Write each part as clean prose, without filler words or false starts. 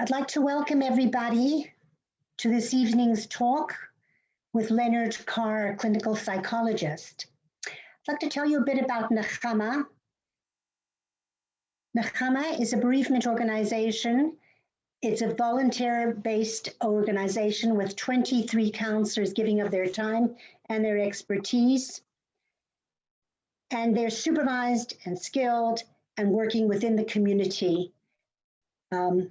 I'd like to welcome everybody to this evening's talk with Leonard Carr, clinical psychologist. I'd like to tell you a bit about Nechama. Nechama is a bereavement organization. It's a volunteer-based organization with 23 counselors giving of their time and their expertise. And they're supervised and skilled and working within the community.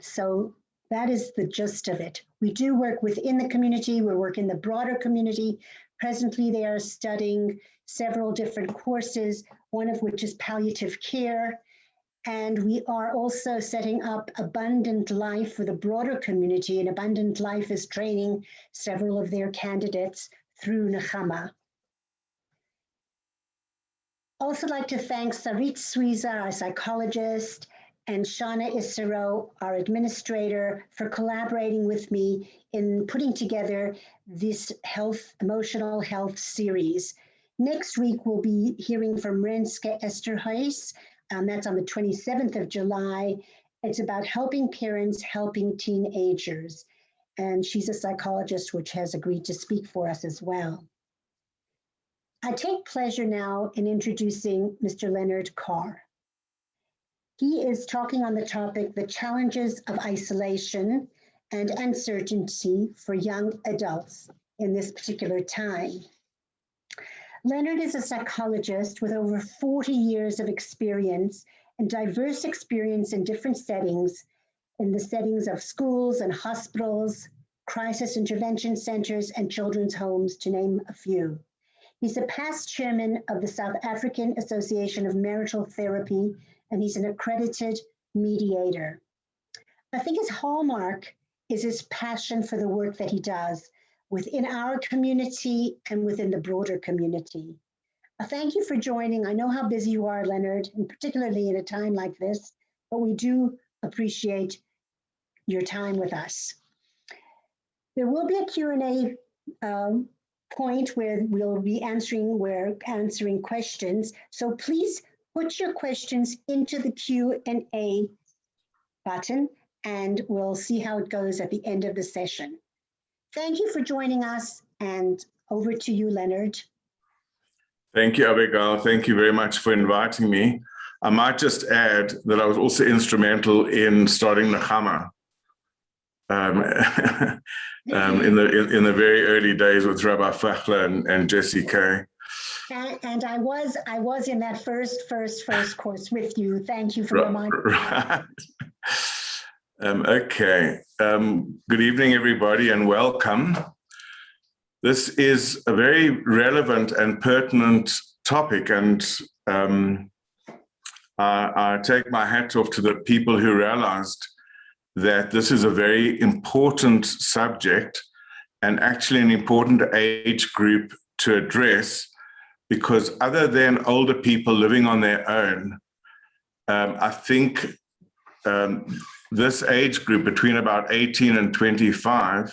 So that is the gist of it. We do work within the community. We work in the broader community. Presently, they are studying several different courses, one of which is palliative care. And we are also setting up Abundant Life for the broader community. And Abundant Life is training several of their candidates through Nechama. Also like to thank Sarit Suiza, our psychologist, and Shauna Isero, our administrator, for collaborating with me in putting together this emotional health series. Next week, we'll be hearing from Renske Esterhuis. That's on the 27th of July. It's about helping parents, helping teenagers. And she's a psychologist which has agreed to speak for us as well. I take pleasure now in introducing Mr. Leonard Carr. He is talking on the topic, the challenges of isolation and uncertainty for young adults in this particular time. Leonard is a psychologist with over 40 years of experience and diverse experience in different settings, in the settings of schools and hospitals, crisis intervention centers, and children's homes, to name a few. He's a past chairman of the South African Association of Marital Therapy, and he's an accredited mediator. I think his hallmark is his passion for the work that he does within our community and within the broader community. Thank you for joining. I know how busy you are, Leonard, and particularly in a time like this, but we do appreciate your time with us. There will be a Q&A point where we'll be answering questions. So please put your questions into the Q&A button, and we'll see how it goes at the end of the session. Thank you for joining us, and over to you, Leonard. Thank you, Abigail. Thank you very much for inviting me. I might just add that I was also instrumental in starting Nechama. In the very early days with Rabbi Fachler and Jesse Kay. And I was in that first course with you. Thank you for reminding me. Right. Okay. Good evening, everybody, and welcome. This is a very relevant and pertinent topic, and I take my hat off to the people who realized that this is a very important subject and actually an important age group to address, because other than older people living on their own, I think this age group between about 18 and 25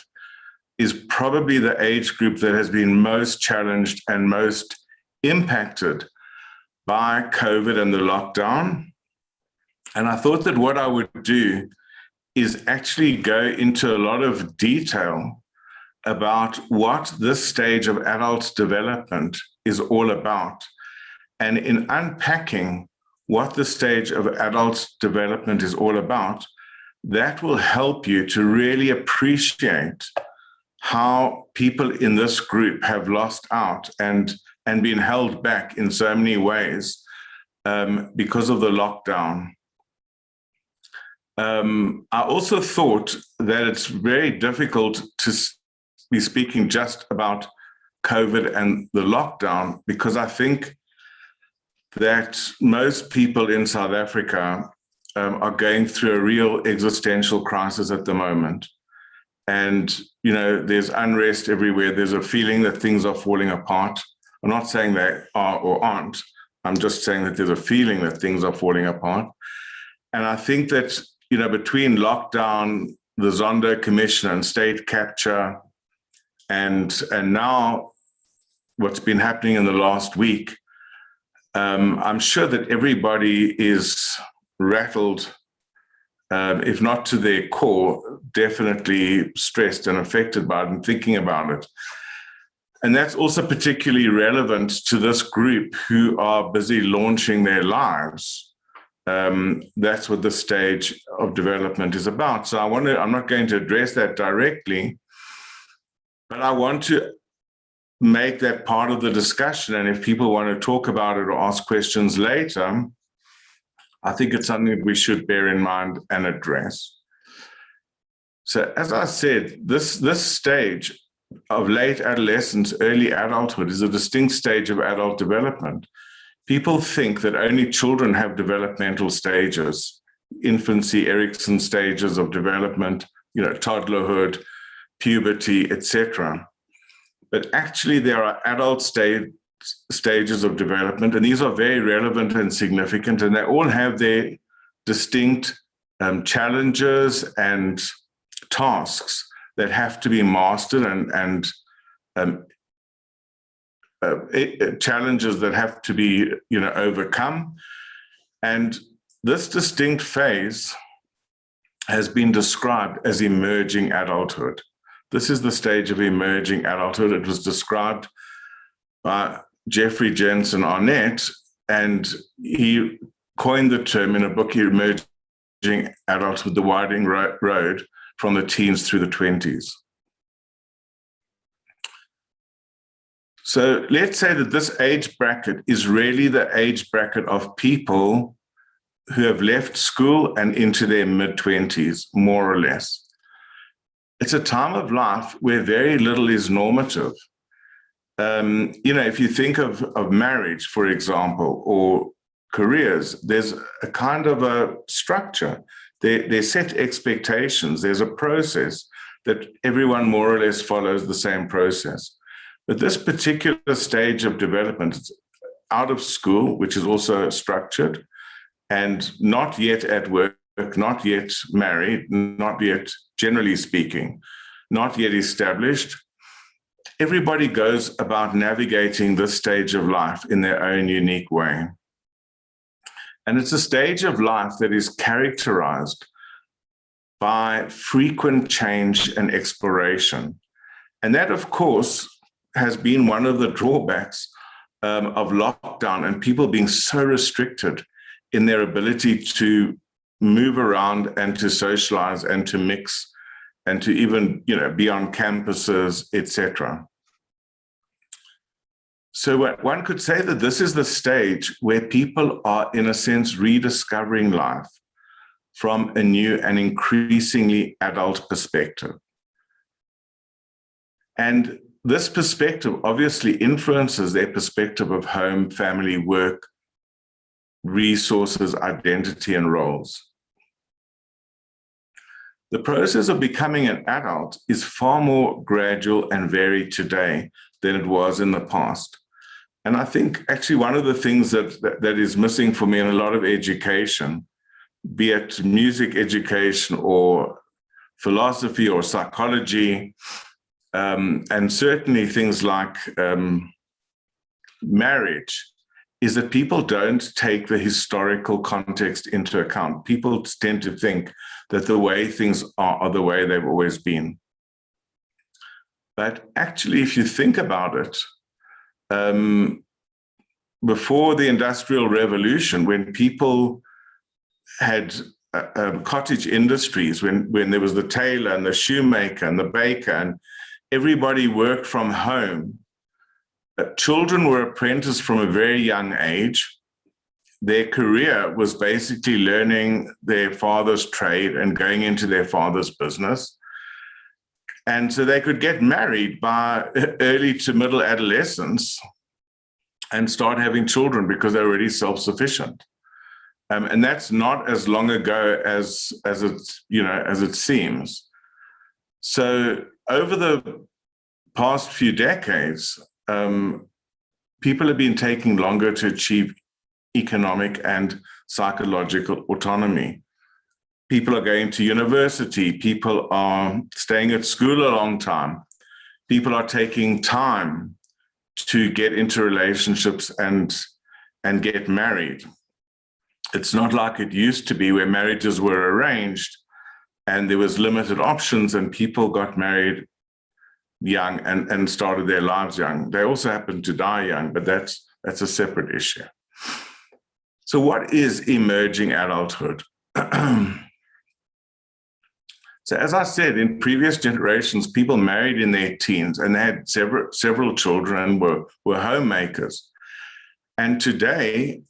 is probably the age group that has been most challenged and most impacted by COVID and the lockdown. And I thought that what I would do is actually go into a lot of detail about what this stage of adult development is all about. And in unpacking what the stage of adult development is all about, that will help you to really appreciate how people in this group have lost out and been held back in so many ways because of the lockdown. I also thought that it's very difficult to be speaking just about COVID and the lockdown, because I think that most people in South Africa are going through a real existential crisis at the moment. And, you know, there's unrest everywhere. There's a feeling that things are falling apart. I'm not saying they are or aren't. I'm just saying that there's a feeling that things are falling apart. And I think that, you know, between lockdown, the Zondo Commission and state capture, and now what's been happening in the last week, I'm sure that everybody is rattled if not to their core, definitely stressed and affected by it and thinking about it. And that's also particularly relevant to this group who are busy launching their lives. That's what the stage of development is about. So I'm not going to address that directly, but I want to make that part of the discussion. And if people want to talk about it or ask questions later, I think it's something that we should bear in mind and address. So as I said, this stage of late adolescence, early adulthood is a distinct stage of adult development. People think that only children have developmental stages, infancy, Erikson stages of development, toddlerhood, puberty, etc. But actually there are adult stages of development, and these are very relevant and significant, and they all have their distinct challenges and tasks that have to be mastered and challenges that have to be overcome. And this distinct phase has been described as emerging adulthood. This is the stage of emerging adulthood. It was described by Jeffrey Jensen Arnett, and he coined the term in a book, Emerging Adulthood, The Winding Road from the Teens Through the 20s. So let's say that this age bracket is really the age bracket of people who have left school and into their mid-20s, more or less. It's a time of life where very little is normative. If you think of marriage, for example, or careers, there's a kind of a structure. There's set expectations. There's a process that everyone more or less follows the same process. But this particular stage of development, it's out of school, which is also structured, and not yet at work, not yet married, not yet, generally speaking, not yet established. Everybody goes about navigating this stage of life in their own unique way. And it's a stage of life that is characterized by frequent change and exploration. And that, of course, has been one of the drawbacks of lockdown and people being so restricted in their ability to move around and to socialize and to mix and to even, be on campuses, etc. So one could say that this is the stage where people are, in a sense, rediscovering life from a new and increasingly adult perspective. And this perspective obviously influences their perspective of home, family, work, resources, identity, and roles. The process of becoming an adult is far more gradual and varied today than it was in the past. And I think actually one of the things that is missing for me in a lot of education, be it music education or philosophy or psychology, and certainly things like marriage, is that people don't take the historical context into account. People tend to think that the way things are the way they've always been. But actually, if you think about it, before the Industrial Revolution, when people had cottage industries, when there was the tailor and the shoemaker and the baker, and everybody worked from home, children were apprenticed from a very young age. Their career was basically learning their father's trade and going into their father's business. And so they could get married by early to middle adolescence and start having children because they're already self-sufficient. And that's not as long ago as it seems. So over the past few decades, people have been taking longer to achieve economic and psychological autonomy. People are going to university. People are staying at school a long time. People are taking time to get into relationships and get married. It's not like it used to be, where marriages were arranged and there was limited options and people got married young and started their lives young. They also happen to die young, but that's a separate issue. So what is emerging adulthood? So as I said, in previous generations, people married in their teens and they had several children and were homemakers. And today,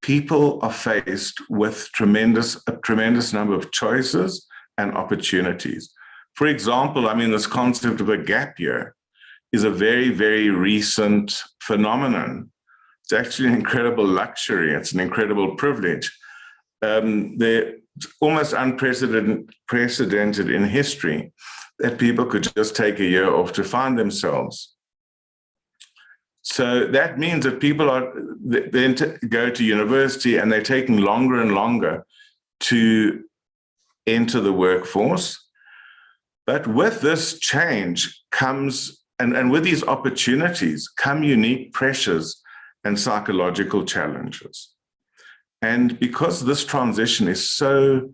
people are faced with a tremendous number of choices and opportunities. For example, I mean, this concept of a gap year is a very, very recent phenomenon. It's actually an incredible luxury. It's an incredible privilege. They're almost unprecedented in history that people could just take a year off to find themselves. So that means that people then go to university and they're taking longer and longer to enter the workforce. But with this change comes, and with these opportunities, come unique pressures and psychological challenges. And because this transition is so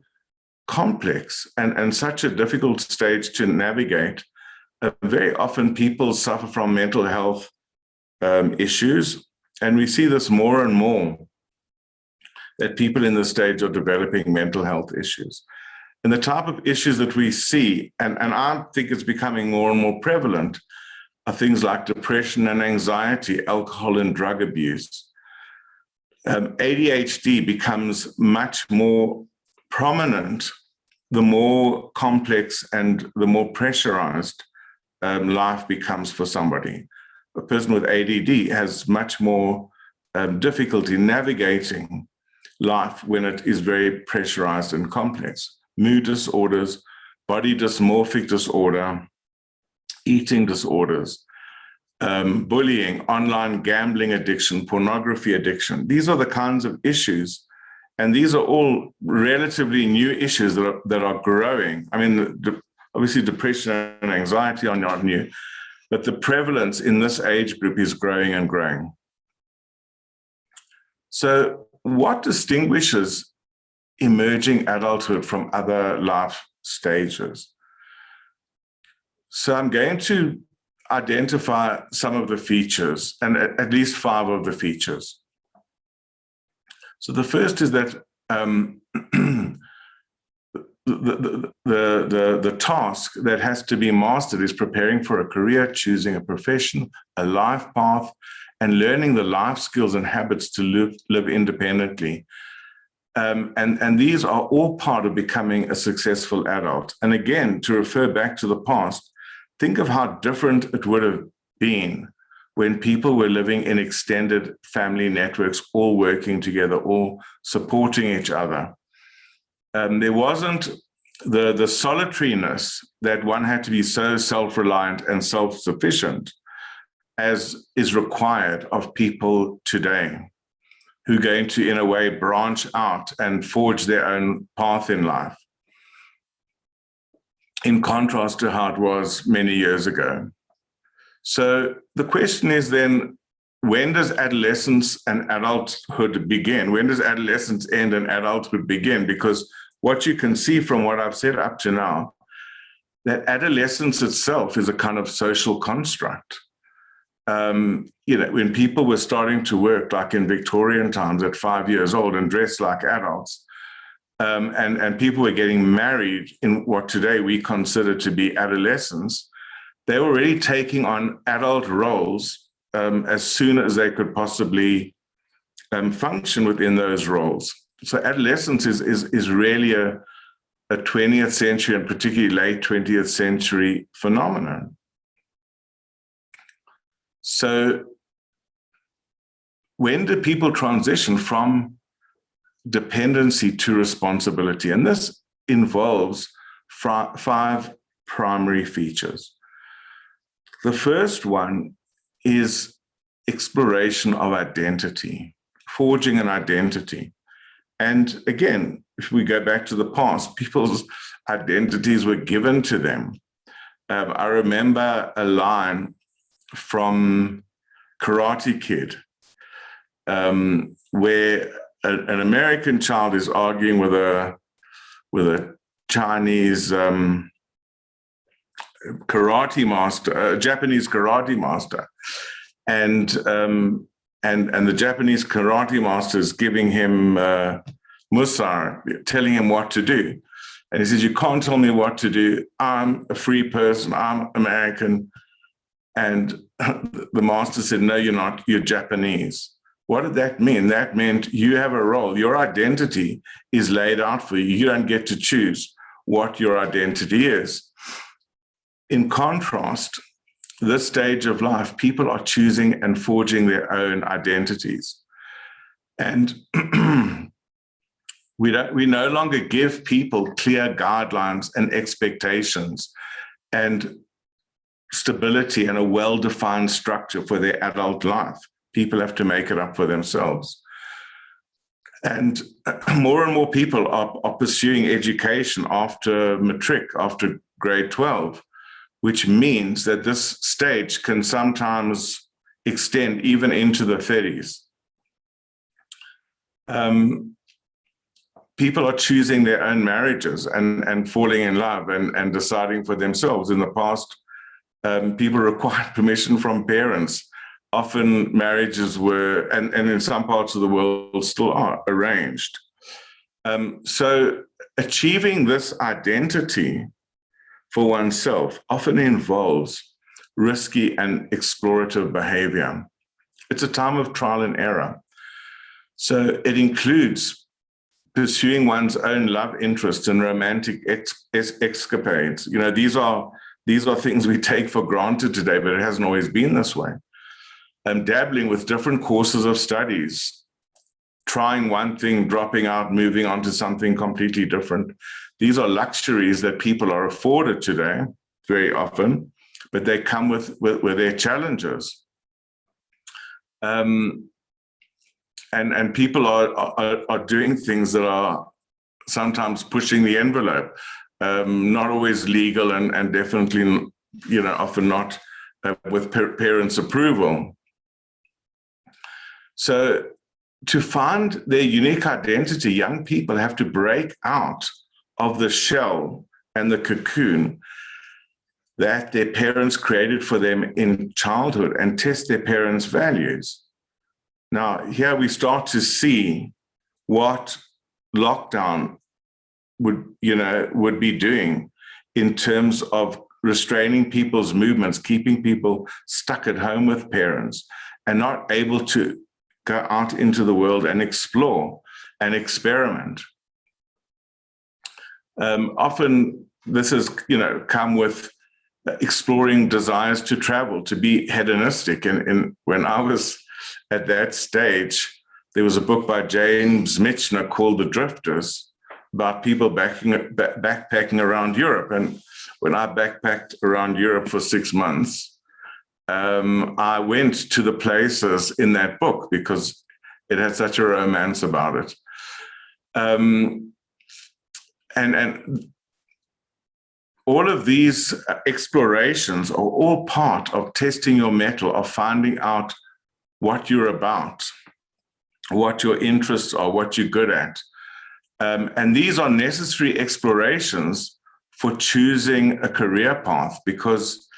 complex and such a difficult stage to navigate, very often people suffer from mental health issues. And we see this more and more, that people in this stage are developing mental health issues. And the type of issues that we see, and I think it's becoming more and more prevalent, are things like depression and anxiety, alcohol and drug abuse. ADHD becomes much more prominent the more complex and the more pressurized life becomes for somebody. A person with ADD has much more difficulty navigating life when it is very pressurized and complex. Mood disorders, body dysmorphic disorder, eating disorders, bullying, online gambling addiction, pornography addiction. These are the kinds of issues, and these are all relatively new issues that are growing. I mean, obviously depression and anxiety are not new, but the prevalence in this age group is growing and growing. So what distinguishes emerging adulthood from other life stages? So I'm going to identify some of the features, and at least 5 of the features. So the first is that the task that has to be mastered is preparing for a career, choosing a profession, a life path, and learning the life skills and habits to live independently. And these are all part of becoming a successful adult. And again, to refer back to the past, think of how different it would have been when people were living in extended family networks, all working together, all supporting each other. There wasn't the solitariness that one had to be so self-reliant and self-sufficient as is required of people today, who are going to, in a way, branch out and forge their own path in life, in contrast to how it was many years ago. So the question is then, when does adolescence and adulthood begin? When does adolescence end and adulthood begin? Because what you can see from what I've said up to now, that adolescence itself is a kind of social construct. When people were starting to work, like in Victorian times at 5 years old and dressed like adults, and people were getting married in what today we consider to be adolescence, they were already taking on adult roles as soon as they could possibly function within those roles. So adolescence is really a 20th century and particularly late 20th century phenomenon. So when do people transition from dependency to responsibility? And this involves 5 primary features. The first one is exploration of identity, forging an identity. And again, if we go back to the past, people's identities were given to them. I remember a line from Karate Kid, where an American child is arguing with a Chinese karate master, a Japanese karate master, and the Japanese karate master is giving him Musar, telling him what to do. And he says, "You can't tell me what to do. I'm a free person. I'm American." And the master said, "No, you're not. You're Japanese." What did that mean? That meant you have a role. Your identity is laid out for you. You don't get to choose what your identity is. In contrast, this stage of life, people are choosing and forging their own identities. And we no longer give people clear guidelines and expectations and stability and a well-defined structure for their adult life. People have to make it up for themselves. And more people are pursuing education after matric, after grade 12, which means that this stage can sometimes extend even into the 30s. People are choosing their own marriages and falling in love and deciding for themselves. In the past, people required permission from parents. Often marriages were, and in some parts of the world still are, arranged. So achieving this identity for oneself often involves risky and explorative behavior. It's a time of trial and error. So it includes pursuing one's own love interests and romantic escapades. You know, these are things we take for granted today, but it hasn't always been this way. Dabbling with different courses of studies, trying one thing, dropping out, moving on to something completely different. These are luxuries that people are afforded today very often, but they come with their challenges. And people are doing things that are sometimes pushing the envelope, not always legal and definitely, often not with parents' approval. So to find their unique identity, young people have to break out of the shell and the cocoon that their parents created for them in childhood and test their parents' values. Now, here we start to see what lockdown would be doing in terms of restraining people's movements, keeping people stuck at home with parents and not able to go out into the world and explore and experiment. Often this has, come with exploring desires to travel, to be hedonistic. And when I was at that stage, there was a book by James Michener called The Drifters about people backpacking around Europe. And when I backpacked around Europe for 6 months, I went to the places in that book because it had such a romance about it. And all of these explorations are all part of testing your mettle, of finding out what you're about, what your interests are, what you're good at. And these are necessary explorations for choosing a career path, because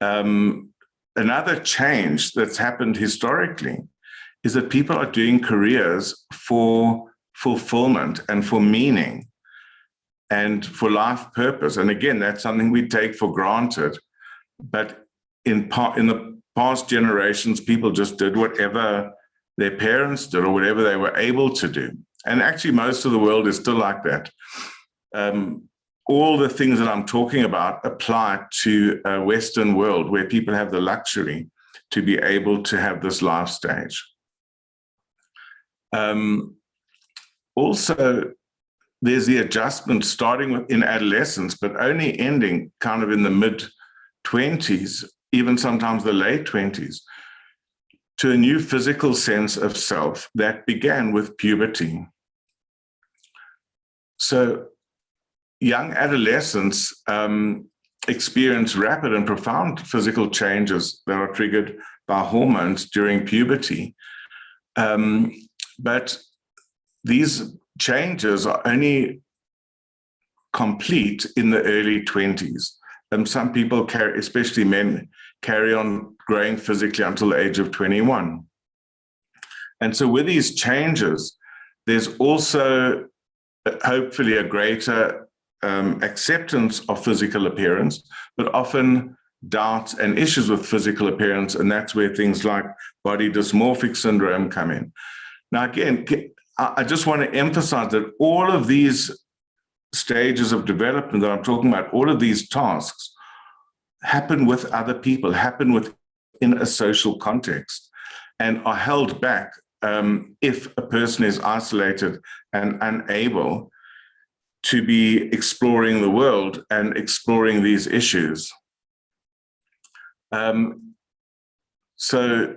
another change that's happened historically is that people are doing careers for fulfillment and for meaning and for life purpose. And again, that's something we take for granted. But in the past generations, people just did whatever their parents did or whatever they were able to do. And actually, most of the world is still like that. All the things that I'm talking about apply to a Western world where people have the luxury to be able to have this life stage. Also, there's the adjustment starting in adolescence, but only ending kind of in the mid-20s, even sometimes the late 20s, to a new physical sense of self that began with puberty. So young adolescents experience rapid and profound physical changes that are triggered by hormones during puberty. But these changes are only complete in the early 20s. Some people carry, especially men, carry on growing physically until the age of 21. And so with these changes, there's also hopefully a greater acceptance of physical appearance, but often doubts and issues with physical appearance. And that's where things like body dysmorphic syndrome come in. Now, again, I just want to emphasize that all of these stages of development that I'm talking about, all of these tasks happen with other people, happen within a social context, and are held back if a person is isolated and unable to be exploring the world and exploring these issues. So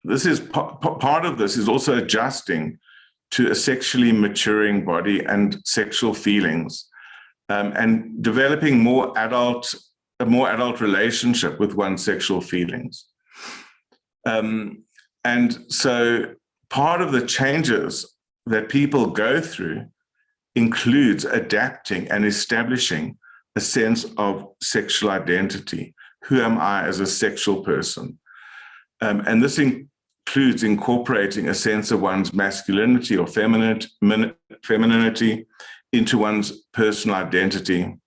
this is part of this is also adjusting to a sexually maturing body and sexual feelings, and developing a more adult relationship with one's sexual feelings. And so part of the changes that people go through includes adapting and establishing a sense of sexual identity. Who am I as a sexual person? And this includes incorporating a sense of one's masculinity or femininity into one's personal identity,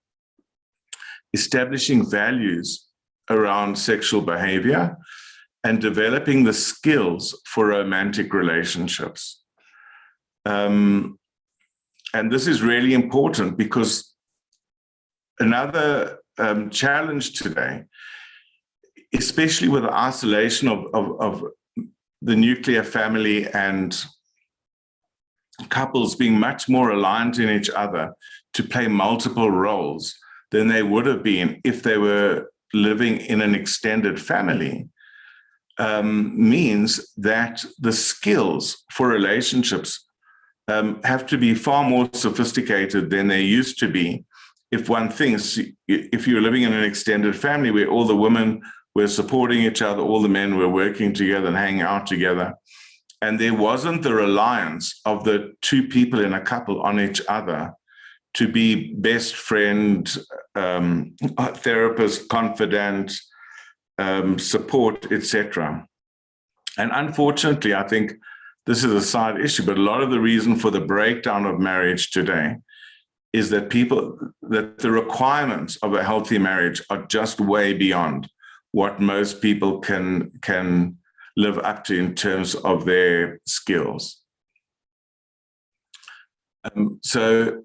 establishing values around sexual behavior, and developing the skills for romantic relationships. And this is really important because another challenge today, especially with the isolation of the nuclear family and couples being much more aligned in each other to play multiple roles than they would have been if they were living in an extended family, means that the skills for relationships have to be far more sophisticated than they used to be. If one thinks, if you're living in an extended family where all the women were supporting each other, all the men were working together and hanging out together, and there wasn't the reliance of the two people in a couple on each other to be best friend, therapist, confidant, support, etc. And unfortunately, I think this is a side issue, but a lot of the reason for the breakdown of marriage today is that the requirements of a healthy marriage are just way beyond what most people can live up to in terms of their skills. So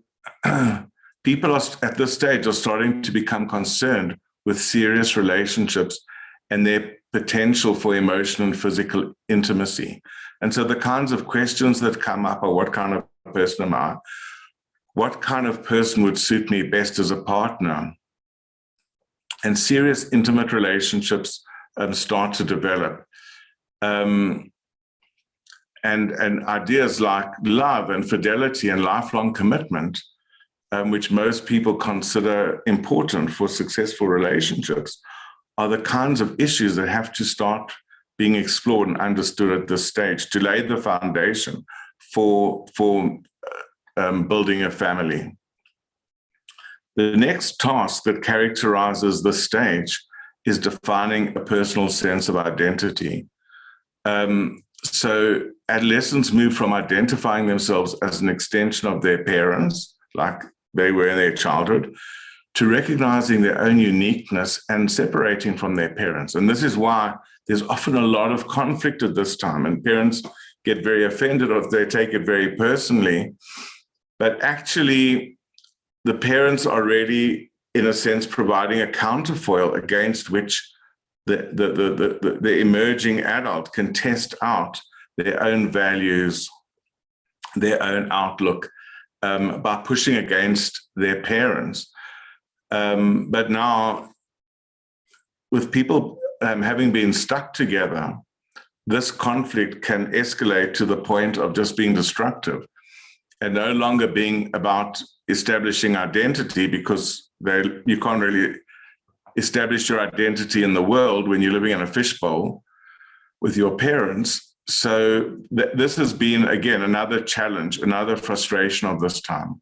people at this stage are starting to become concerned with serious relationships and their potential for emotional and physical intimacy. And so the kinds of questions that come up are, what kind of person am I? What kind of person would suit me best as a partner? And serious intimate relationships start to develop. And ideas like love and fidelity and lifelong commitment, which most people consider important for successful relationships, are the kinds of issues that have to start being explored and understood at this stage to lay the foundation for building a family. The next task that characterizes this stage is defining a personal sense of identity. So adolescents move from identifying themselves as an extension of their parents, like they were in their childhood, to recognizing their own uniqueness and separating from their parents. And this is why there's often a lot of conflict at this time, and parents get very offended or they take it very personally. But actually, the parents are really, in a sense, providing a counterfoil against which the emerging adult can test out their own values, their own outlook, by pushing against their parents. But now, with people having been stuck together, this conflict can escalate to the point of just being destructive and no longer being about establishing identity, because you can't really establish your identity in the world when you're living in a fishbowl with your parents. So this has been, again, another challenge, another frustration of this time.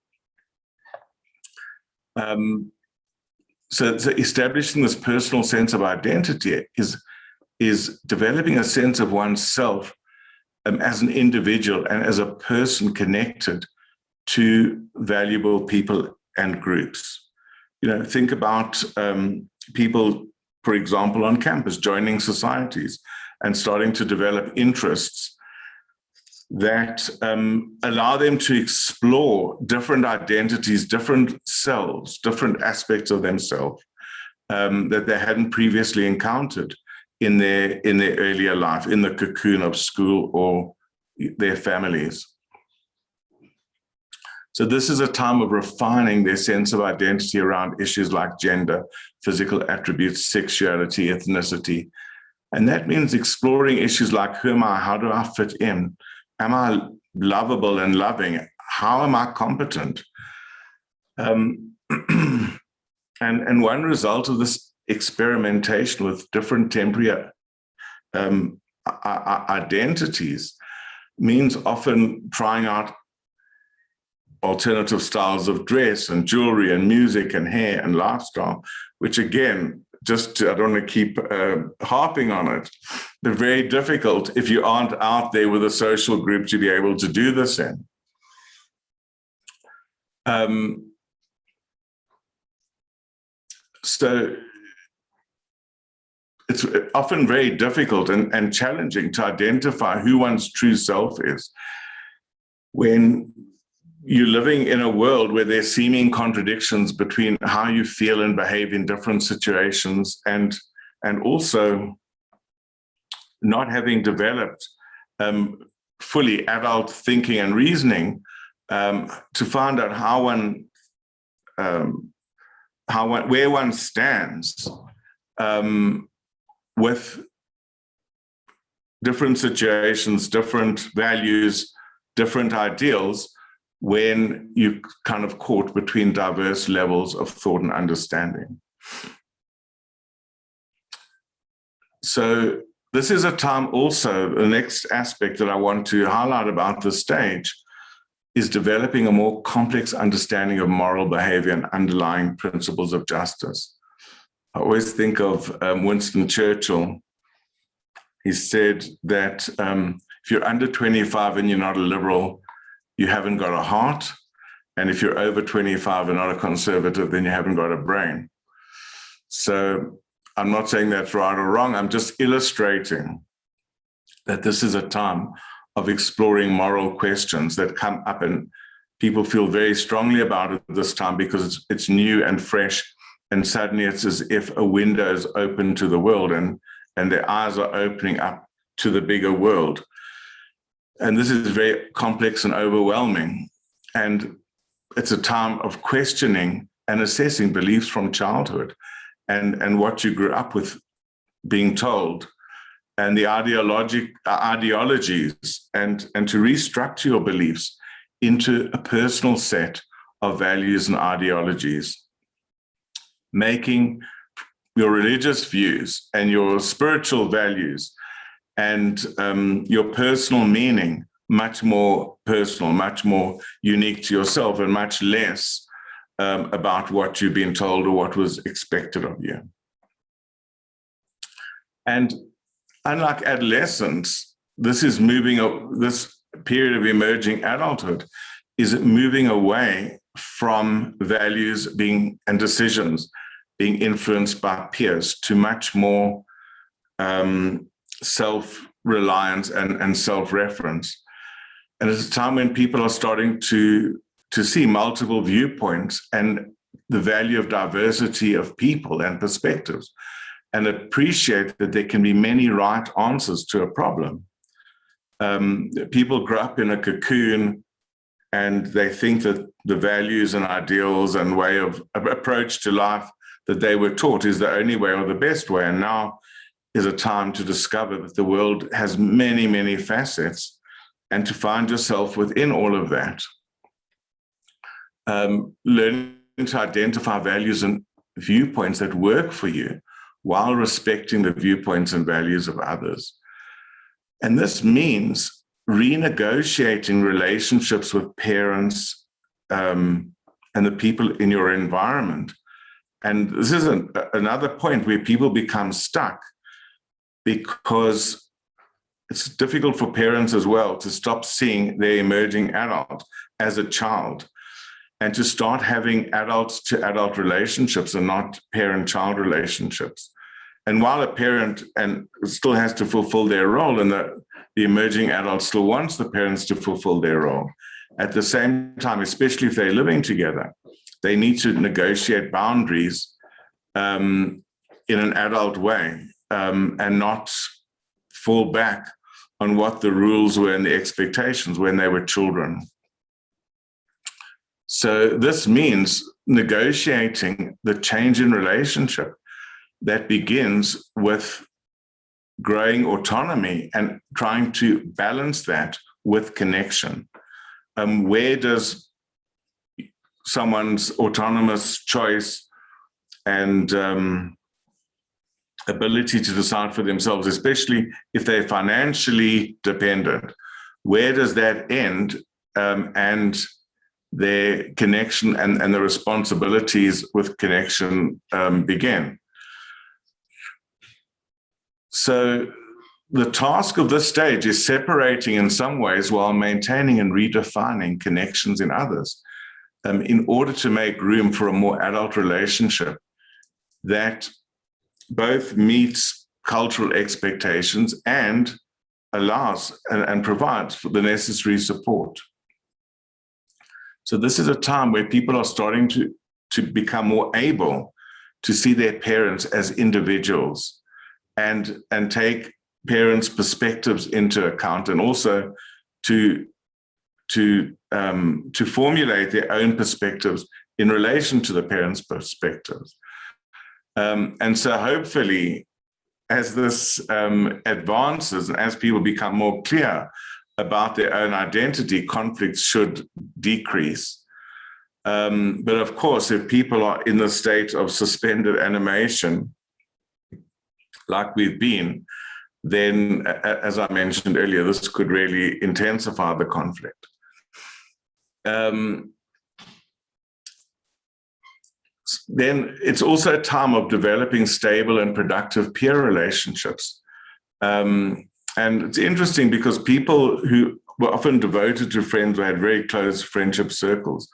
So establishing this personal sense of identity is developing a sense of oneself as an individual and as a person connected to valuable people and groups. Think about people, for example, on campus, joining societies and starting to develop interests that allow them to explore different identities, different selves, different aspects of themselves that they hadn't previously encountered in their earlier life, in the cocoon of school or their families. So this is a time of refining their sense of identity around issues like gender, physical attributes, sexuality, ethnicity. And that means exploring issues like, who am I? How do I fit in? Am I lovable and loving? How am I competent? And one result of this experimentation with different temporary identities means often trying out alternative styles of dress and jewelry and music and hair and lifestyle, which again, I don't want to keep harping on it, but very difficult if you aren't out there with a social group to be able to do this in. So it's often very difficult and challenging to identify who one's true self is when you're living in a world where there's seeming contradictions between how you feel and behave in different situations, and also not having developed fully adult thinking and reasoning to find out where one stands with different situations, different values, different ideals, when you're kind of caught between diverse levels of thought and understanding. So this is a time also, the next aspect that I want to highlight about this stage is developing a more complex understanding of moral behavior and underlying principles of justice. I always think of Winston Churchill. He said that if you're under 25 and you're not a liberal, you haven't got a heart. And if you're over 25 and not a conservative, then you haven't got a brain. So I'm not saying that's right or wrong. I'm just illustrating that this is a time of exploring moral questions that come up, and people feel very strongly about it this time because it's new and fresh. And suddenly it's as if a window is open to the world and their eyes are opening up to the bigger world. And this is very complex and overwhelming. And it's a time of questioning and assessing beliefs from childhood and what you grew up with being told, and the ideologies, and to restructure your beliefs into a personal set of values and ideologies, making your religious views and your spiritual values and your personal meaning much more personal, much more unique to yourself, and much less about what you've been told or what was expected of you. And unlike adolescence, this period of emerging adulthood is moving away from values and decisions being influenced by peers to much more self-reliance and self-reference. And it's a time when people are starting to see multiple viewpoints and the value of diversity of people and perspectives, and appreciate that there can be many right answers to a problem. People grow up in a cocoon and they think that the values and ideals and way of approach to life that they were taught is the only way or the best way. And now is a time to discover that the world has many, many facets, and to find yourself within all of that. Learning to identify values and viewpoints that work for you while respecting the viewpoints and values of others. And this means renegotiating relationships with parents and the people in your environment. And this is another point where people become stuck, because it's difficult for parents as well to stop seeing their emerging adult as a child and to start having adult-to-adult relationships and not parent-child relationships. And while a parent still has to fulfill their role, and the emerging adult still wants the parents to fulfill their role, at the same time, especially if they're living together, they need to negotiate boundaries in an adult way and not fall back on what the rules were and the expectations when they were children. So this means negotiating the change in relationship that begins with growing autonomy and trying to balance that with connection. Where does someone's autonomous choice and ability to decide for themselves, especially if they're financially dependent, where does that end and their connection and the responsibilities with connection begin? So the task of this stage is separating in some ways while maintaining and redefining connections in others in order to make room for a more adult relationship that both meets cultural expectations and allows and provides for the necessary support. So this is a time where people are starting to become more able to see their parents as individuals and take parents' perspectives into account, and also to formulate their own perspectives in relation to the parents' perspectives. And so hopefully, as this advances and as people become more clear about their own identity, conflicts should decrease. But of course, if people are in the state of suspended animation, like we've been, then, as I mentioned earlier, this could really intensify the conflict. Then it's also a time of developing stable and productive peer relationships. And it's interesting because people who were often devoted to friends or had very close friendship circles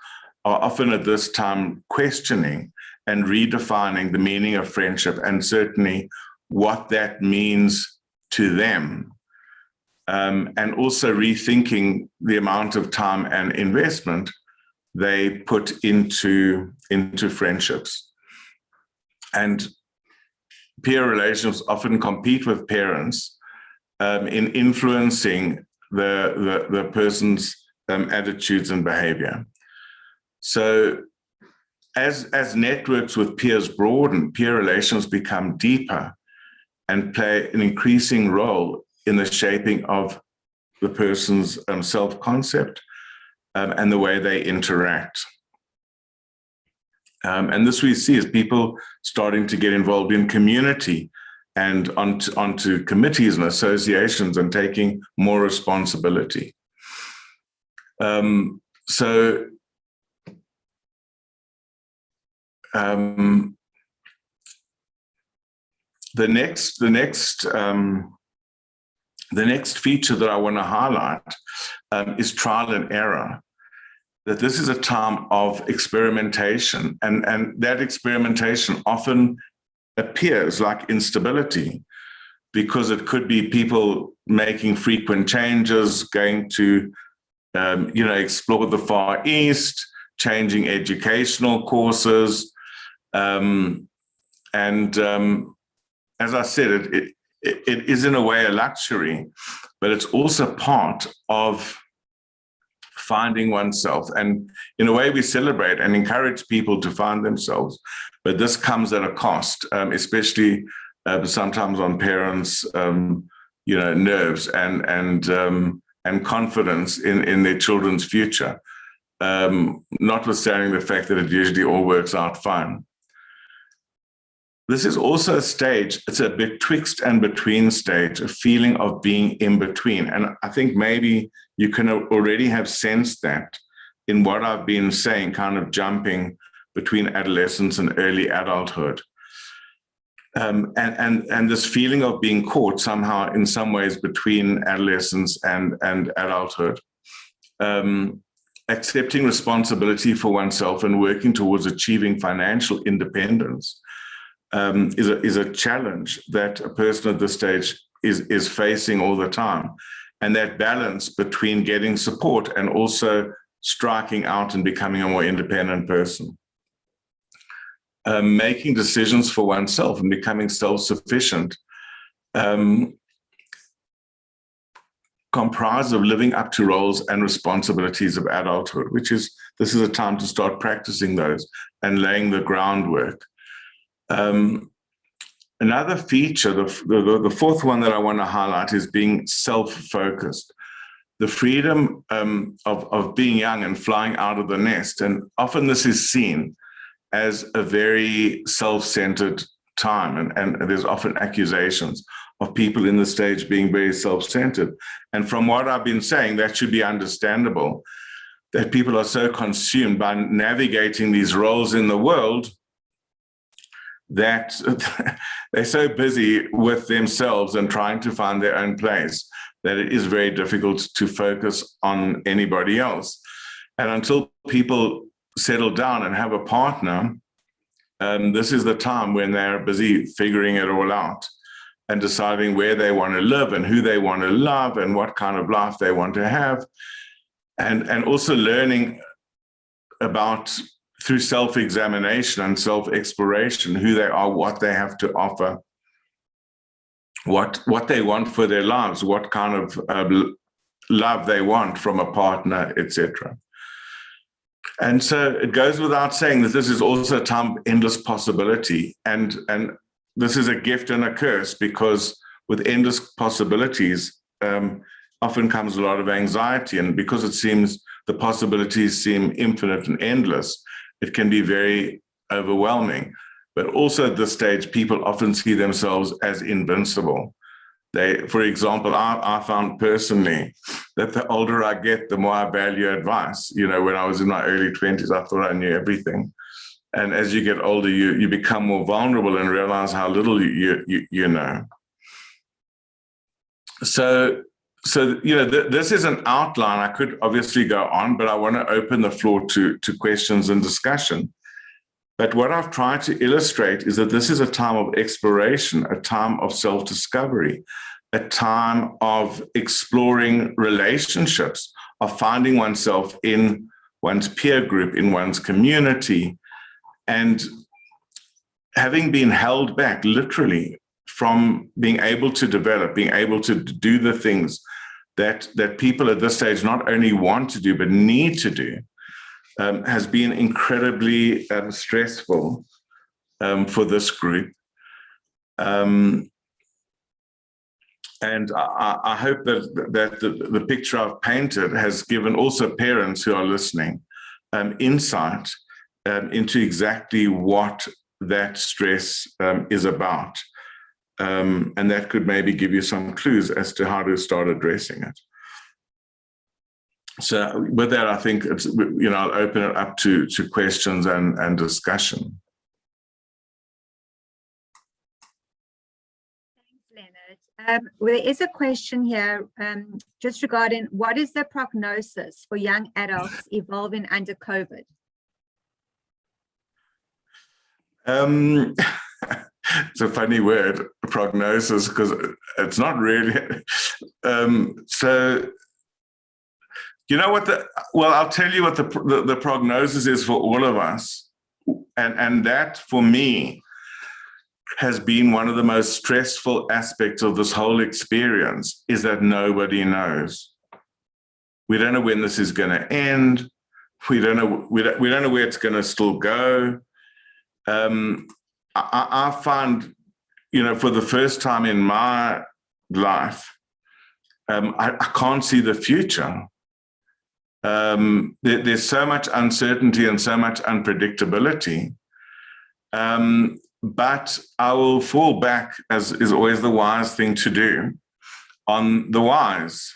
are often at this time questioning and redefining the meaning of friendship, and certainly what that means to them, and also rethinking the amount of time and investment they put into friendships. And peer relationships often compete with parents in influencing the person's attitudes and behavior. So as networks with peers broaden, peer relations become deeper and play an increasing role in the shaping of the person's self-concept and the way they interact. And this we see as people starting to get involved in community and onto committees and associations and taking more responsibility. The next feature that I want to highlight is trial and error. That this is a time of experimentation, and that experimentation often appears like instability, because it could be people making frequent changes, going to explore the Far East, changing educational courses, and as I said, it is in a way a luxury, but it's also part of finding oneself. And in a way, we celebrate and encourage people to find themselves, but this comes at a cost, especially sometimes on parents' nerves and confidence in their children's future, notwithstanding the fact that it usually all works out fine. this is also a stage, it's a betwixt and between stage, a feeling of being in between. And I think maybe you can already have sensed that in what I've been saying, kind of jumping between adolescence and early adulthood. And this feeling of being caught somehow in some ways between adolescence and adulthood. Accepting responsibility for oneself and working towards achieving financial independence is a challenge that a person at this stage is facing all the time. And that balance between getting support and also striking out and becoming a more independent person. Making decisions for oneself and becoming self-sufficient comprise of living up to roles and responsibilities of adulthood, this is a time to start practicing those and laying the groundwork. Another feature, the fourth one that I want to highlight, is being self-focused. The freedom of being young and flying out of the nest. And often this is seen as a very self-centered time. And there's often accusations of people in the stage being very self-centered. And from what I've been saying, that should be understandable, that people are so consumed by navigating these roles in the world that they're so busy with themselves and trying to find their own place that it is very difficult to focus on anybody else. And until people settle down and have a partner, this is the time when they're busy figuring it all out and deciding where they want to live and who they want to love and what kind of life they want to have. And also learning about, through self-examination and self-exploration, who they are, what they have to offer, what they want for their lives, what kind of love they want from a partner, etc. And so it goes without saying that this is also a time of endless possibility. And this is a gift and a curse, because with endless possibilities often comes a lot of anxiety. And because it seems the possibilities seem infinite and endless, it can be very overwhelming. But also at this stage, people often see themselves as invincible. For example, I found personally that the older I get, the more I value advice. You know, when I was in my early 20s, I thought I knew everything. And as you get older, you become more vulnerable and realize how little you know. So you know, this is an outline. I could obviously go on, but I want to open the floor to questions and discussion. But what I've tried to illustrate is that this is a time of exploration, a time of self-discovery, a time of exploring relationships, of finding oneself in one's peer group, in one's community, and having been held back literally from being able to develop, being able to do the things that people at this stage not only want to do, but need to do. Has been incredibly stressful for this group. And I hope that the picture I've painted has given also parents who are listening insight into exactly what that stress is about. And that could maybe give you some clues as to how to start addressing it. So with that, I think it's, you know, I'll open it up to questions and discussion. Thanks, Leonard. Well, there is a question here just regarding what is the prognosis for young adults evolving under COVID? It's a funny word, prognosis, because it's not really. So, you know what? I'll tell you what the prognosis is for all of us, and that for me has been one of the most stressful aspects of this whole experience, is that nobody knows. We don't know when this is going to end. We don't know where it's going to still go. I find, you know, for the first time in my life, I can't see the future. There's so much uncertainty and so much unpredictability but I will fall back, as is always the wise thing to do, on the wise.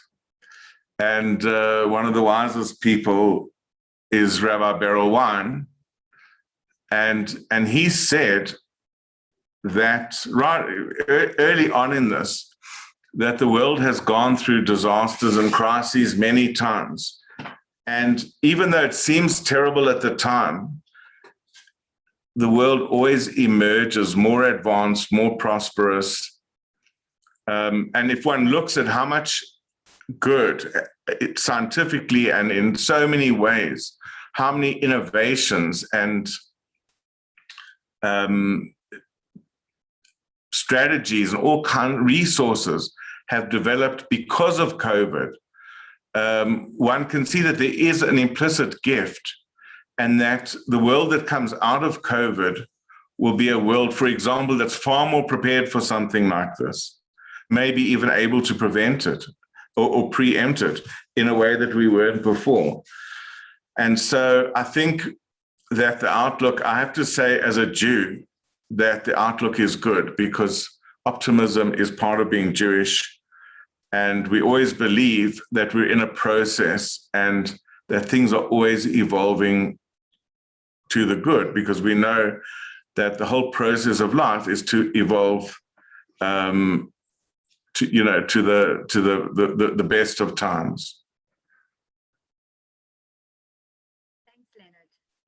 And one of the wisest people is Rabbi Beryl Wine. And he said that right early on in this, that the world has gone through disasters and crises many times. And even though it seems terrible at the time, the world always emerges more advanced, more prosperous. And if one looks at how much good, scientifically and in so many ways, how many innovations and strategies and all kinds of resources have developed because of COVID, one can see that there is an implicit gift, and that the world that comes out of COVID will be a world, for example, that's far more prepared for something like this, maybe even able to prevent it or preempt it in a way that we weren't before. And so I think that the outlook, I have to say as a Jew, that the outlook is good, because optimism is part of being Jewish. And we always believe that we're in a process and that things are always evolving to the good, because we know that the whole process of life is to evolve to the best of times. Thanks,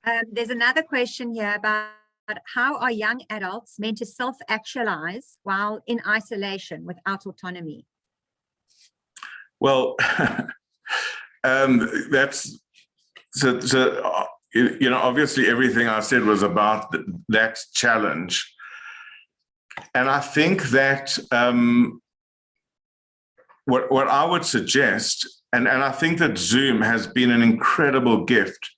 Leonard. There's another question here about how are young adults meant to self-actualize while in isolation without autonomy? Well, that's obviously everything I said was about that challenge. And I think that what I would suggest, and I think that Zoom has been an incredible gift,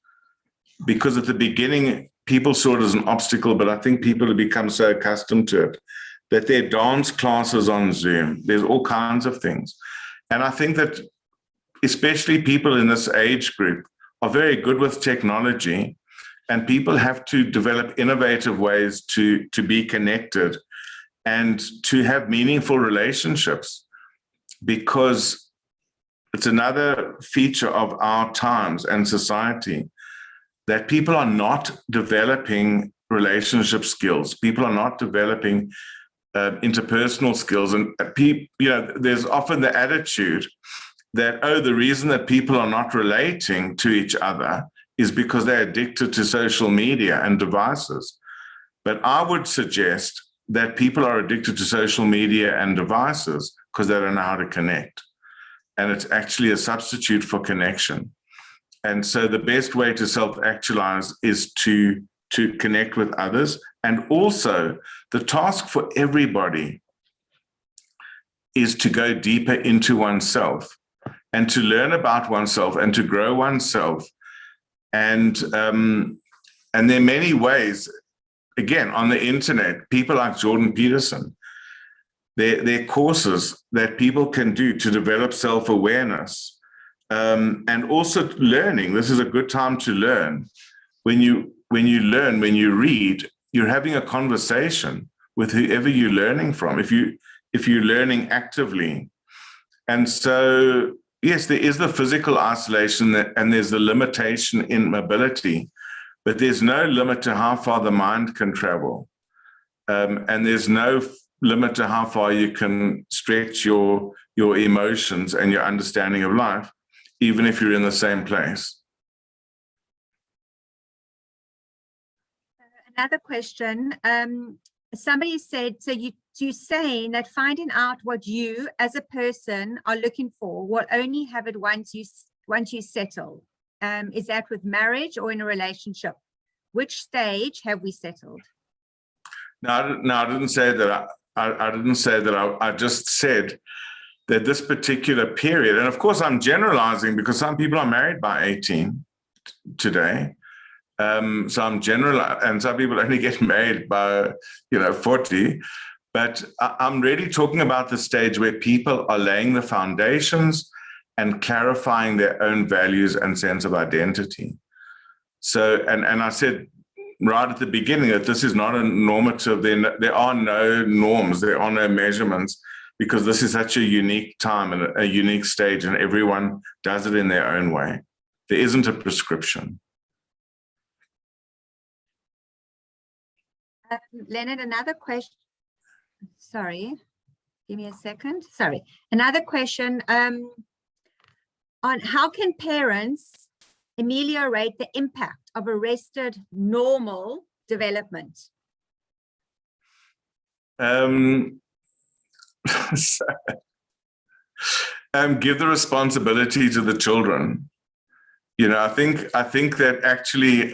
because at the beginning, people saw it as an obstacle, but I think people have become so accustomed to it that there are dance classes on Zoom. There's all kinds of things. And I think that especially people in this age group are very good with technology, and people have to develop innovative ways to be connected and to have meaningful relationships, because it's another feature of our times and society that people are not developing relationship skills. People are not developing interpersonal skills. And there's often the attitude that, the reason that people are not relating to each other is because they're addicted to social media and devices. But I would suggest that people are addicted to social media and devices because they don't know how to connect. And it's actually a substitute for connection. And so the best way to self-actualize is to connect with others. And also the task for everybody is to go deeper into oneself and to learn about oneself and to grow oneself. And there are many ways, again, on the internet, people like Jordan Peterson, there are courses that people can do to develop self-awareness. And also learning. This is a good time to learn. When you learn, when you read, you're having a conversation with whoever you're learning from, if you're learning actively. And so, yes, there is the physical isolation and there's the limitation in mobility, but there's no limit to how far the mind can travel. And there's no limit to how far you can stretch your emotions and your understanding of life, even if you're in the same place. Another question. Somebody said, so you're saying that finding out what you as a person are looking for will only have it once you settle. Is that with marriage or in a relationship? Which stage have we settled? No, I didn't say that. I didn't say that. I just said that this particular period, and of course I'm generalizing because some people are married by 18 today. So I'm and some people only get married by 40. But I'm really talking about the stage where people are laying the foundations and clarifying their own values and sense of identity. So, and I said right at the beginning that this is not a normative, then there are no norms, there are no measurements, because this is such a unique time and a unique stage, and everyone does it in their own way. There isn't a prescription. Leonard, another question. Sorry, give me a second. Sorry. Another question on how can parents ameliorate the impact of arrested normal development? Give the responsibility to the children. You know, I think that actually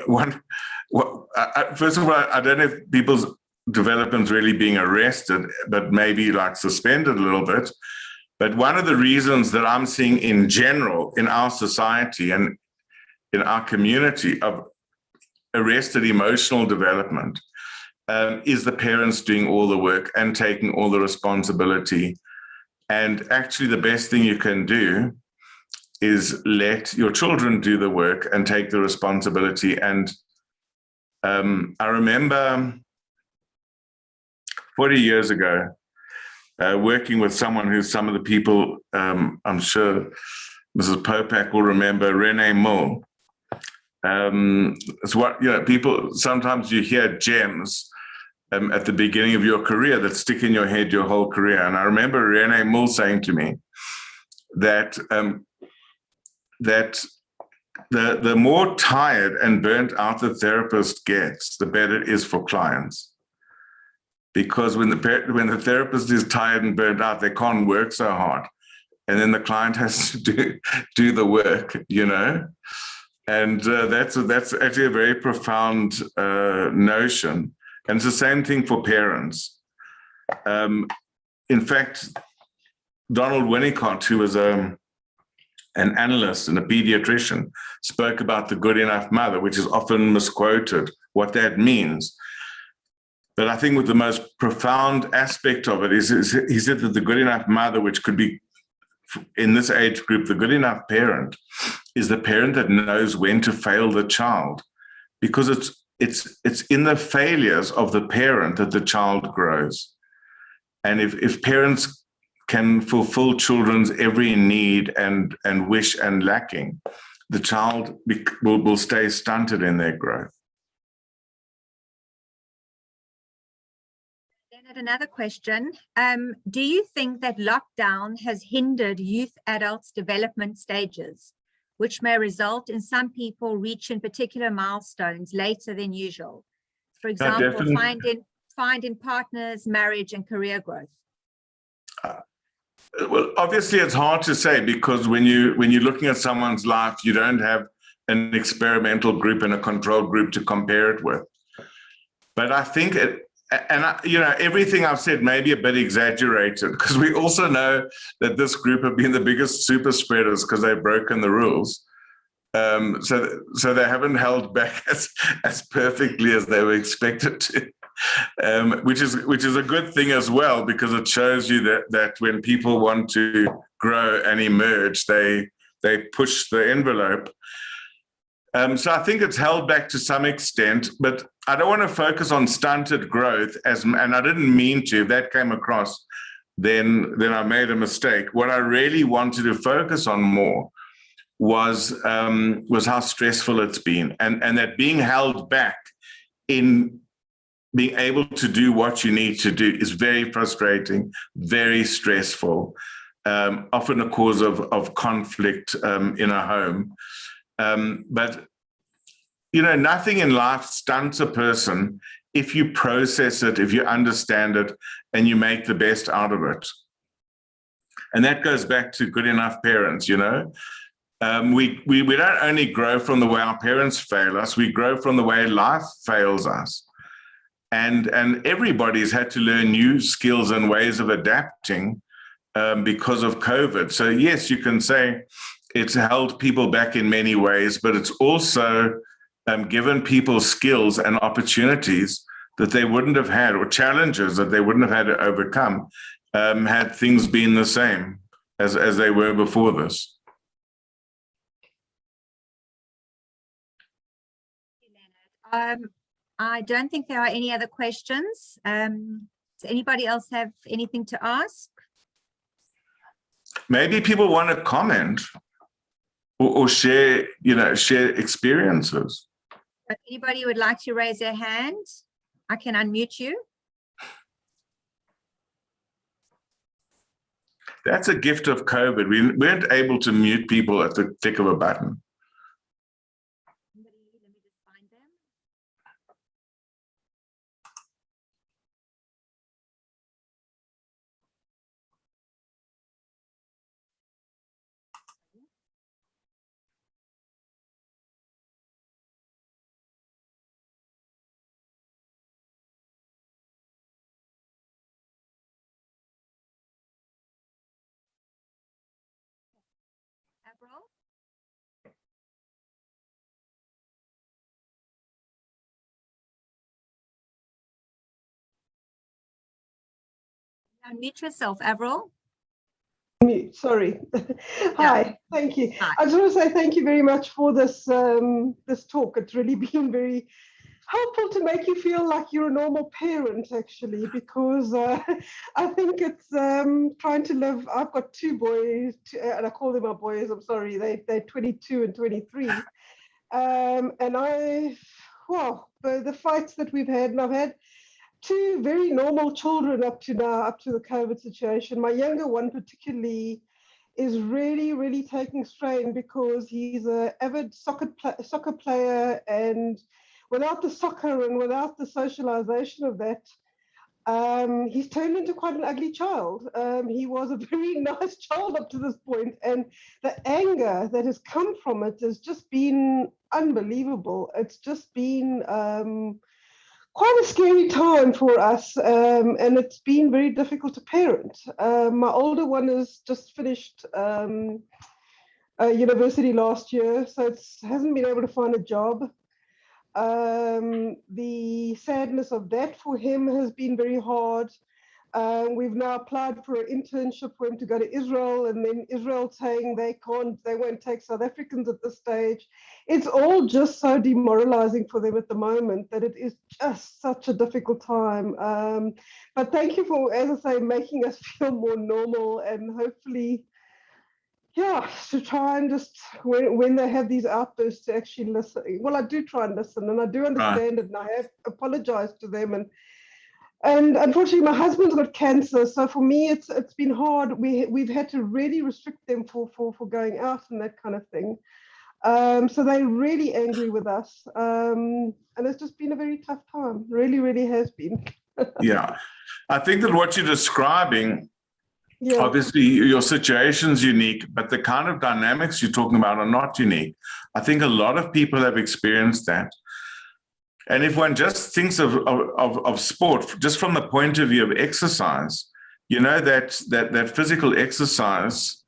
first of all, I don't know if people's development's really being arrested, but maybe like suspended a little bit. But one of the reasons that I'm seeing in general in our society and in our community of arrested emotional development is the parents doing all the work and taking all the responsibility. And actually the best thing you can do is let your children do the work and take the responsibility. And I remember 40 years ago, working with someone who's some of the people, I'm sure Mrs. Popak will remember, Renee Mull. It's what, you know, people, sometimes you hear gems at the beginning of your career that stick in your head your whole career. And I remember Renee Mull saying to me that the more tired and burnt out the therapist gets, the better it is for clients. Because when the therapist is tired and burnt out, they can't work so hard. And then the client has to do the work, you know? And that's actually a very profound notion. And it's the same thing for parents. In fact, Donald Winnicott, who was an analyst and a pediatrician, spoke about the good enough mother, which is often misquoted, what that means. But I think with the most profound aspect of it is he said that the good enough mother, which could be in this age group, the good enough parent, is the parent that knows when to fail the child, because it's in the failures of the parent that the child grows. And if parents can fulfill children's every need and wish and lacking, the child will stay stunted in their growth. Leonard, another question. Do you think that lockdown has hindered youth adults' development stages, which may result in some people reaching particular milestones later than usual? For example, finding partners, marriage, and career growth. Well, obviously, it's hard to say, because when you're looking at someone's life, you don't have an experimental group and a control group to compare it with. But I think everything I've said may be a bit exaggerated, because we also know that this group have been the biggest super spreaders because they've broken the rules. So they haven't held back as perfectly as they were expected to. Which is a good thing as well, because it shows you that when people want to grow and emerge, they push the envelope. So I think it's held back to some extent, but I don't want to focus on stunted growth and I didn't mean to. If that came across, then I made a mistake. What I really wanted to focus on more was how stressful it's been, and that being held back in being able to do what you need to do is very frustrating, very stressful, often a cause of conflict in a home. But, you know, nothing in life stunts a person if you process it, if you understand it, and you make the best out of it. And that goes back to good enough parents, you know. We don't only grow from the way our parents fail us, we grow from the way life fails us. And everybody's had to learn new skills and ways of adapting because of COVID. So yes, you can say it's held people back in many ways, but it's also given people skills and opportunities that they wouldn't have had, or challenges that they wouldn't have had to overcome, had things been the same as they were before this. I don't think there are any other questions. Does anybody else have anything to ask? Maybe people want to comment or share, share experiences. If anybody would like to raise their hand, I can unmute you. That's a gift of COVID. We weren't able to mute people at the click of a button. Let me just find them. Avril? Unmute yourself, Avril. Sorry. Hi, thank you. Hi. I just want to say thank you very much for this this talk. It's really been very helpful to make you feel like you're a normal parent, actually, because I think it's trying to live. I've got two boys, and I call them my boys. I'm sorry, they're 22 and 23, and the fights that we've had, and I've had two very normal children up to now, up to the COVID situation. My younger one particularly is really, really taking strain because he's an avid soccer player, and without the soccer and without the socialization of that, he's turned into quite an ugly child. He was a very nice child up to this point, and the anger that has come from it has just been unbelievable. It's just been quite a scary time for us, and it's been very difficult to parent. My older one has just finished university last year, so it hasn't been able to find a job. The sadness of that for him has been very hard. We've now applied for an internship for him to go to Israel, and then Israel saying they won't take South Africans at this stage. It's all just so demoralizing for them at the moment that it is just such a difficult time. But thank you for, as I say, making us feel more normal, and hopefully, to try and just, when they have these outbursts, to actually listen. Well, I do try and listen, and I do understand it, and I have apologized to them, and unfortunately, my husband's got cancer, so for me, it's been hard. We've had to really restrict them for going out and that kind of thing. So they're really angry with us, and it's just been a very tough time. Really, really has been. Yeah, I think that what you're describing, obviously, your situation's unique, but the kind of dynamics you're talking about are not unique. I think a lot of people have experienced that. And if one just thinks of sport, just from the point of view of exercise, that physical exercise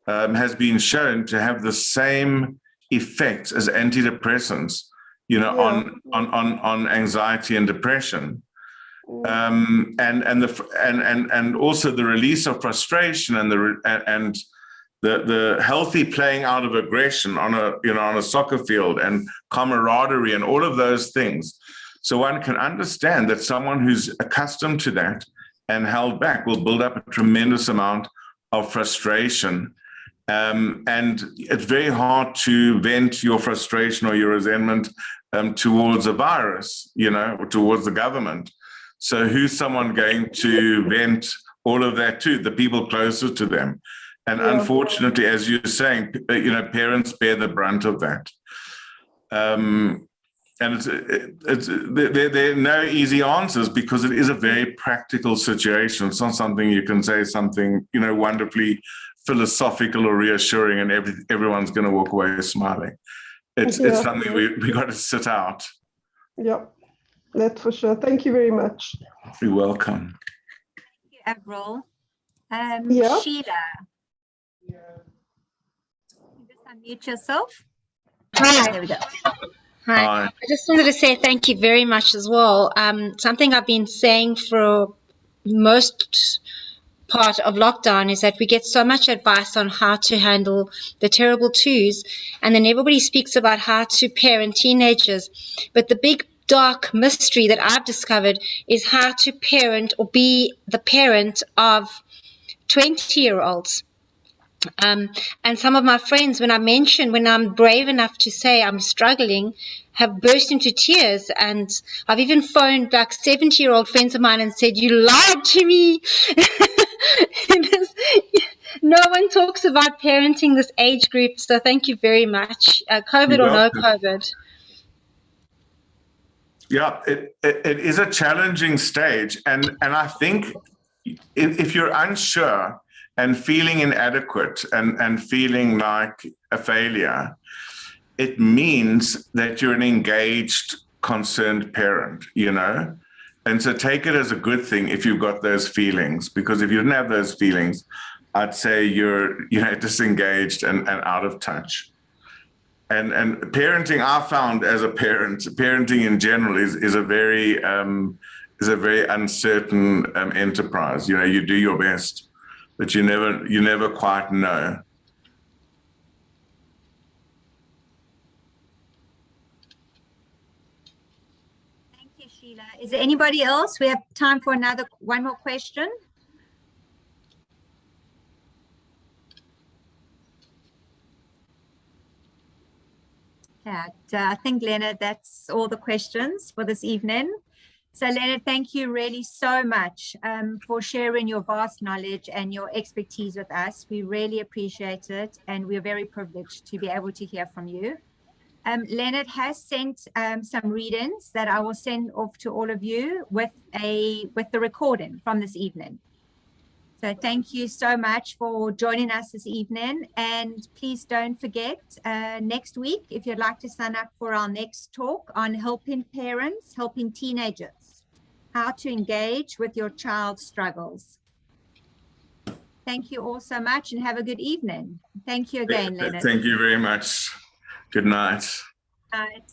has been shown to have the same effects as antidepressants, on anxiety and depression, and also the release of frustration and the healthy playing out of aggression on a soccer field, and camaraderie and all of those things. So one can understand that someone who's accustomed to that and held back will build up a tremendous amount of frustration. And it's very hard to vent your frustration or your resentment towards a virus, or towards the government. So who's someone going to vent all of that to? The people closer to them. And unfortunately, as you're saying, parents bear the brunt of that. And there are no easy answers, because it is a very practical situation. It's not something you can say something, wonderfully philosophical or reassuring, and everyone's going to walk away smiling. It's something we got to sit out. Yep, that's for sure. Thank you very much. You're welcome. Thank you, Avril. Sheila. Just unmute yourself. Hi. There we go. Hi. I just wanted to say thank you very much as well. Something I've been saying for most part of lockdown is that we get so much advice on how to handle the terrible twos, and then everybody speaks about how to parent teenagers. But the big dark mystery that I've discovered is how to parent or be the parent of 20-year-olds. And some of my friends, when I'm brave enough to say I'm struggling, have burst into tears. And I've even phoned like 70-year-old friends of mine and said, "You lied to me." No one talks about parenting this age group, so thank you very much. COVID or no COVID. Yeah, it is a challenging stage. And I think if you're unsure and feeling inadequate and feeling like a failure, it means that you're an engaged, concerned parent, you know? And so take it as a good thing if you've got those feelings, because if you didn't have those feelings, I'd say you're, disengaged and out of touch. And parenting, I found as a parent, parenting in general is a very uncertain enterprise. You know, you do your best, but you never quite know. Thank you, Sheila. Is there anybody else? We have time for one more question. Yeah, I think, Leonard, that's all the questions for this evening. So, Leonard, thank you really so much for sharing your vast knowledge and your expertise with us. We really appreciate it, and we're very privileged to be able to hear from you. Leonard has sent some readings that I will send off to all of you with the recording from this evening. So thank you so much for joining us this evening. And please don't forget, next week, if you'd like to sign up for our next talk on helping parents, helping teenagers, how to engage with your child's struggles. Thank you all so much and have a good evening. Thank you again, Leonard. Thank you very much. Good night. Good night.